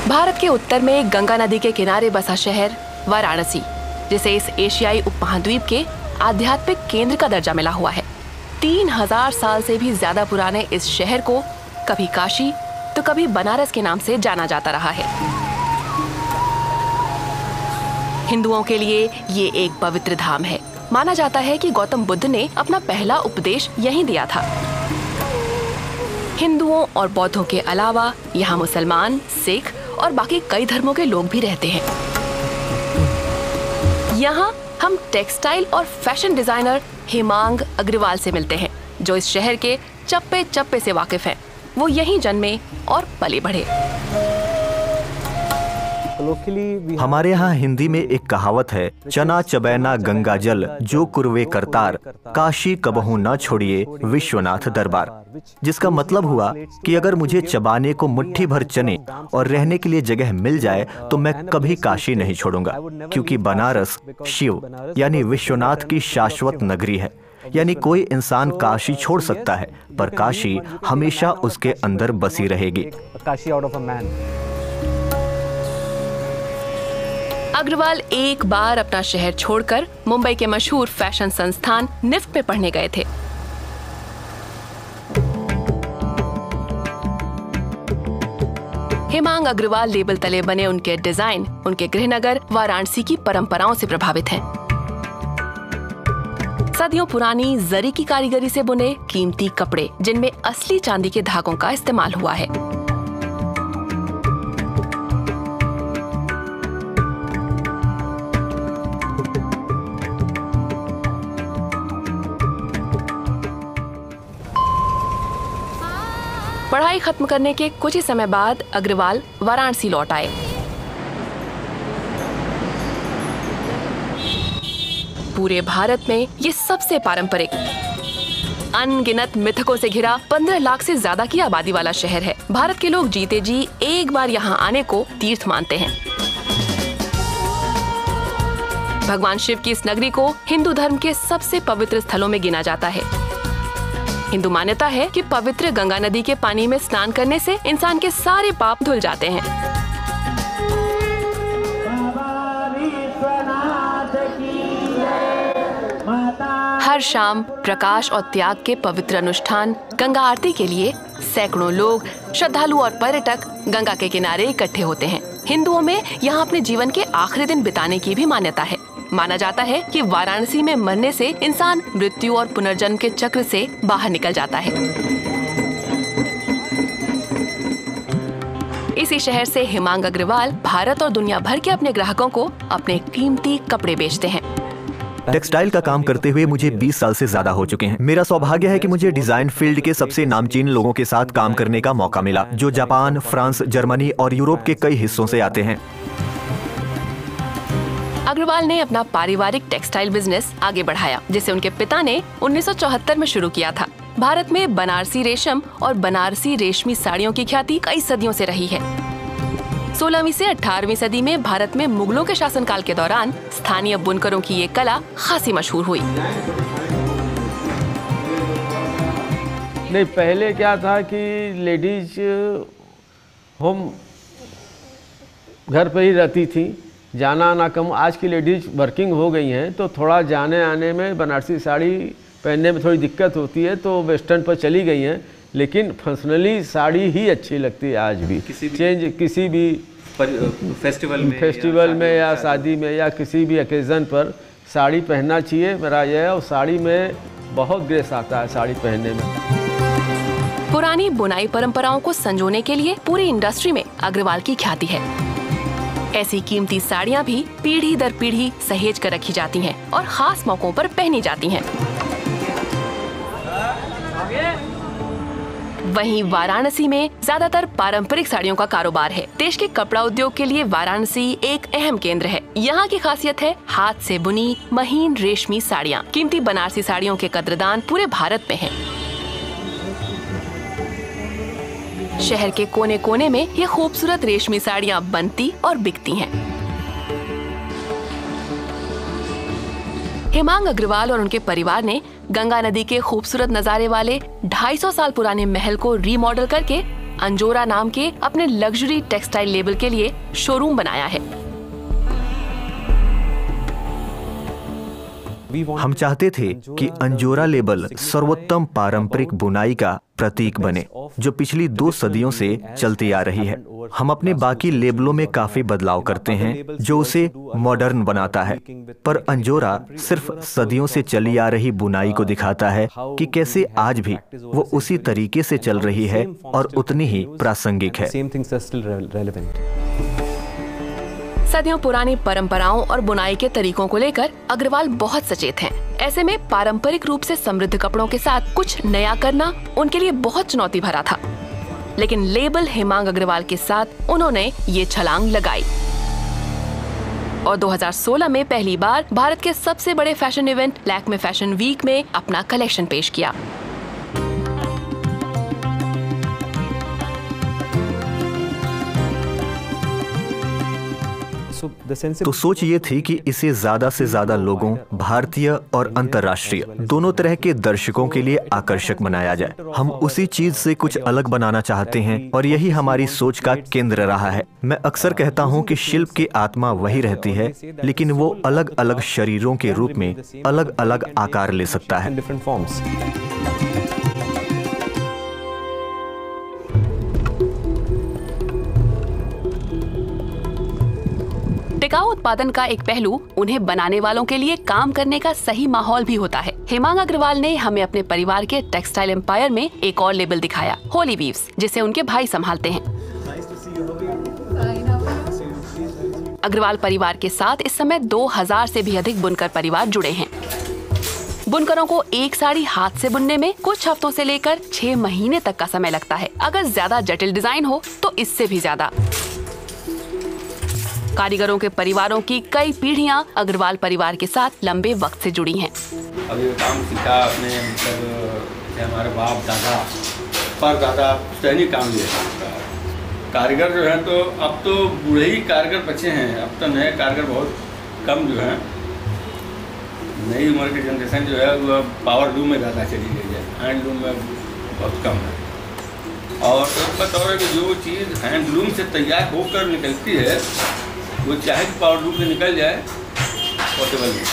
भारत के उत्तर में गंगा नदी के किनारे बसा शहर वाराणसी, जिसे इस एशियाई उपमहाद्वीप के आध्यात्मिक केंद्र का दर्जा मिला हुआ है। 3000 साल से भी ज्यादा पुराने इस शहर को कभी काशी तो कभी बनारस के नाम से जाना जाता रहा है। हिंदुओं के लिए ये एक पवित्र धाम है। माना जाता है कि गौतम बुद्ध ने अपना पहला उपदेश यहीं दिया था। हिंदुओं और बौद्धों के अलावा यहाँ मुसलमान, सिख और बाकी कई धर्मों के लोग भी रहते हैं। यहाँ हम टेक्सटाइल और फैशन डिजाइनर हेमांग अग्रवाल से मिलते हैं, जो इस शहर के चप्पे चप्पे से वाकिफ हैं। वो यहीं जन्मे और पले बढ़े। हमारे यहाँ हिंदी में एक कहावत है, चना चबैना गंगा जल जो कुरवे करतार, काशी कबहू न छोड़िए विश्वनाथ दरबार। जिसका मतलब हुआ कि अगर मुझे चबाने को मुट्ठी भर चने और रहने के लिए जगह मिल जाए तो मैं कभी काशी नहीं छोड़ूंगा, क्योंकि बनारस शिव यानी विश्वनाथ की शाश्वत नगरी है। यानी कोई इंसान काशी छोड़ सकता है, पर काशी हमेशा उसके अंदर बसी रहेगी। अग्रवाल एक बार अपना शहर छोड़कर मुंबई के मशहूर फैशन संस्थान निफ्ट में पढ़ने गए थे। हेमांग अग्रवाल लेबल तले बने उनके डिजाइन उनके गृहनगर वाराणसी की परंपराओं से प्रभावित हैं। सदियों पुरानी जरी की कारीगरी से बुने कीमती कपड़े, जिनमें असली चांदी के धागों का इस्तेमाल हुआ है। पढ़ाई खत्म करने के कुछ ही समय बाद अग्रवाल वाराणसी लौट आए। पूरे भारत में ये सबसे पारंपरिक, अनगिनत मिथकों से घिरा 15 लाख से ज्यादा की आबादी वाला शहर है। भारत के लोग जीते जी एक बार यहाँ आने को तीर्थ मानते हैं। भगवान शिव की इस नगरी को हिंदू धर्म के सबसे पवित्र स्थलों में गिना जाता है। हिंदू मान्यता है कि पवित्र गंगा नदी के पानी में स्नान करने से इंसान के सारे पाप धुल जाते हैं। हर शाम प्रकाश और त्याग के पवित्र अनुष्ठान गंगा आरती के लिए सैकड़ों लोग, श्रद्धालु और पर्यटक गंगा के किनारे इकट्ठे होते हैं। हिंदुओं में यहाँ अपने जीवन के आखिरी दिन बिताने की भी मान्यता है। माना जाता है कि वाराणसी में मरने से इंसान मृत्यु और पुनर्जन्म के चक्र से बाहर निकल जाता है। इसी शहर से हेमांग अग्रवाल भारत और दुनिया भर के अपने ग्राहकों को अपने कीमती कपड़े बेचते हैं। टेक्सटाइल का काम करते हुए मुझे 20 साल से ज्यादा हो चुके हैं। मेरा सौभाग्य है कि मुझे डिजाइन फील्ड के सबसे नामचीन लोगों के साथ काम करने का मौका मिला, जो जापान, फ्रांस, जर्मनी और यूरोप के कई हिस्सों से आते हैं। अग्रवाल ने अपना पारिवारिक टेक्सटाइल बिजनेस आगे बढ़ाया, जिसे उनके पिता ने 1974 में शुरू किया था। भारत में बनारसी रेशम और बनारसी रेशमी साड़ियों की ख्याति कई सदियों से रही है। 16वीं से 18वीं सदी में भारत में मुगलों के शासनकाल के दौरान स्थानीय बुनकरों की ये कला खासी मशहूर हुई। नहीं, पहले क्या था कि लेडीज होम घर पर ही रहती थी, जाना आना कम। आज की लेडीज वर्किंग हो गई हैं, तो थोड़ा जाने आने में बनारसी साड़ी पहनने में थोड़ी दिक्कत होती है, तो वेस्टर्न पर चली गई हैं। लेकिन फंक्शनली साड़ी ही अच्छी लगती है आज भी। किसी भी फेस्टिवल में या शादी में या किसी भी ओकेज़न पर साड़ी पहनना चाहिए। मेरा यह है, और साड़ी में बहुत ग्रेस आता है साड़ी पहनने में। पुरानी बुनाई परंपराओं को संजोने के लिए पूरी इंडस्ट्री में अग्रवाल की ख्याति है। ऐसी कीमती साड़ियाँ भी पीढ़ी दर पीढ़ी सहेज कर रखी जाती हैं और खास मौकों पर पहनी जाती हैं। वहीं वाराणसी में ज्यादातर पारंपरिक साड़ियों का कारोबार है। देश के कपड़ा उद्योग के लिए वाराणसी एक अहम केंद्र है। यहाँ की खासियत है हाथ से बुनी महीन रेशमी साड़ियाँ। कीमती बनारसी साड़ियों के कद्रदान पूरे भारत में हैं। शहर के कोने कोने में ये खूबसूरत रेशमी साड़ियाँ बनती और बिकती हैं। हेमांग अग्रवाल और उनके परिवार ने गंगा नदी के खूबसूरत नजारे वाले 250 साल पुराने महल को रीमॉडल करके अंजोरा नाम के अपने लग्जरी टेक्सटाइल लेबल के लिए शोरूम बनाया है। हम चाहते थे कि अंजोरा लेबल सर्वोत्तम पारंपरिक बुनाई का प्रतीक बने, जो पिछली 2 सदियों से चलती आ रही है। हम अपने बाकी लेबलों में काफी बदलाव करते हैं जो उसे मॉडर्न बनाता है, पर अंजोरा सिर्फ सदियों से चली आ रही बुनाई को दिखाता है कि कैसे आज भी वो उसी तरीके से चल रही है और उतनी ही प्रासंगिक है। सदियों पुरानी परंपराओं और बुनाई के तरीकों को लेकर अग्रवाल बहुत सचेत हैं। ऐसे में पारंपरिक रूप से समृद्ध कपड़ों के साथ कुछ नया करना उनके लिए बहुत चुनौती भरा था, लेकिन लेबल हेमांग अग्रवाल के साथ उन्होंने ये छलांग लगाई और 2016 में पहली बार भारत के सबसे बड़े fashion event Lakme fashion week में अपना कलेक्शन पेश किया। तो सोच ये थी कि इसे ज्यादा से ज्यादा लोगों, भारतीय और अंतर्राष्ट्रीय दोनों तरह के दर्शकों के लिए आकर्षक बनाया जाए। हम उसी चीज से कुछ अलग बनाना चाहते हैं और यही हमारी सोच का केंद्र रहा है। मैं अक्सर कहता हूँ कि शिल्प की आत्मा वही रहती है, लेकिन वो अलग अलग शरीरों के रूप में अलग अलग आकार ले सकता है। टिकाऊ उत्पादन का एक पहलू उन्हें बनाने वालों के लिए काम करने का सही माहौल भी होता है। हेमांग अग्रवाल ने हमें अपने परिवार के टेक्सटाइल एम्पायर में एक और लेबल दिखाया, होली वीव्स, जिसे उनके भाई संभालते हैं। अग्रवाल परिवार के साथ इस समय 2000 से भी अधिक बुनकर परिवार जुड़े हैं। बुनकरों को एक साड़ी हाथ से बुनने में कुछ हफ्तों से लेकर 6 महीने तक का समय लगता है। अगर ज्यादा जटिल डिजाइन हो तो इससे भी ज्यादा। कारीगरों के परिवारों की कई पीढ़ियां अग्रवाल परिवार के साथ लंबे वक्त से जुड़ी हैं। अब ये काम सीखा अपने मतलब हमारे बाप दादा पर दादा सैनिक काम लिया। कारीगर जो है तो अब तो बूढ़े ही कारीगर बचे हैं, अब तो नए कारीगर बहुत कम जो हैं। नई उम्र की जनरेशन जो है वो पावर लूम में ज़्यादा चली गई है, हैंडलूम में बहुत कम है। और एक बात और है कि जो चीज़ हैंडलूम से तैयार होकर निकलती है वो चाहे कि पावर लूम से निकल जाए, पॉसिबल नहीं।